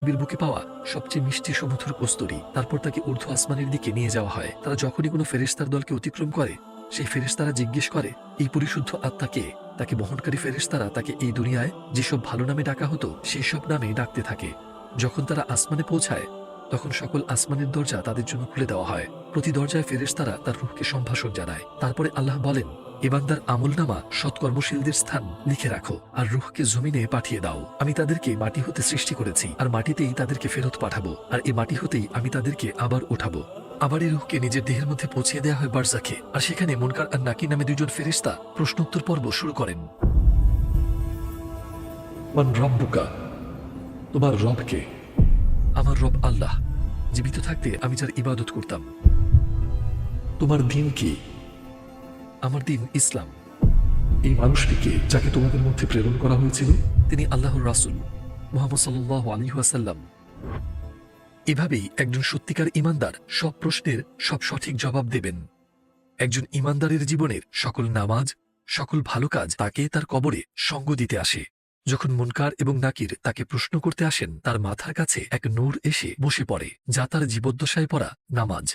বুকে পাওয়া সবচেয়ে মিষ্টি সমুদ্র কস্তুরী। তারপর তাকে ঊর্ধ্ব আসমানের দিকে নিয়ে যাওয়া হয়। তারা যখনই কোনো ফেরেশতার দলকে অতিক্রম করে, সেই ফেরেশতারা জিজ্ঞেস করে, এই পরিশুদ্ধ আত্মা কে? তাকে বহনকারী ফেরেশতারা তাকে এই দুনিয়ায় যেসব ভালো নামে ডাকা হতো সেই সব নামে ডাকতে থাকে। যখন তারা আসমানে পৌঁছায়, তখন সকল আসমানের দরজা তাদের জন্য খুলে দেওয়া হয়। প্রতি দরজায় ফেরেশতারা তার রূহকে সম্ভাষণ জানায়। তারপরে আল্লাহ বলেন, এ বান্দার আমলনামা সৎকর্মশীলদের স্থান লিখে রাখো আর রূহকে জমিনে পাঠিয়ে দাও। আমি তাদেরকে মাটি হতে সৃষ্টি করেছি আর মাটিতেই তাদেরকে ফেরত পাঠাবো, আর এই মাটি হতেই আমি তাদেরকে আবার উঠাবো। আবার এই রূহকে নিজের দেহের মধ্যে পৌঁছিয়ে দেওয়া হয় বারজাখে, আর সেখানে মুনকার আর নাকির নামে দুইজন ফেরেশতা প্রশ্নোত্তর পর্ব শুরু করেন। মান রব্বুকা, তোমার রব কে? আমার রব আল্লাহ, জীবিত থাকতে আমি যার ইবাদত করতাম। তোমার দিন কি? আমার দিন ইসলাম। এই মানুষটিকে যাকে তোমাদের মধ্যে প্রেরণ করা হয়েছিল, তিনি আল্লাহর রাসূল মুহাম্মদ সাল্লাল্লাহু আলাইহি ওয়াসাল্লাম। এভাবেই একজন সত্যিকার ঈমানদার সব প্রশ্নের সব সঠিক জবাব দেবেন। একজন ঈমানদারের জীবনের সকল নামাজ, সকল ভালো কাজ তাকে তার কবরে সঙ্গ দিতে আসে। যখন মুনকার এবং নাকির তাকে প্রশ্ন করতে আসেন, তার মাথার কাছে এক নূর এসে বসে পড়ে, যা তার জীবদ্দশায় পড়া নামাজ।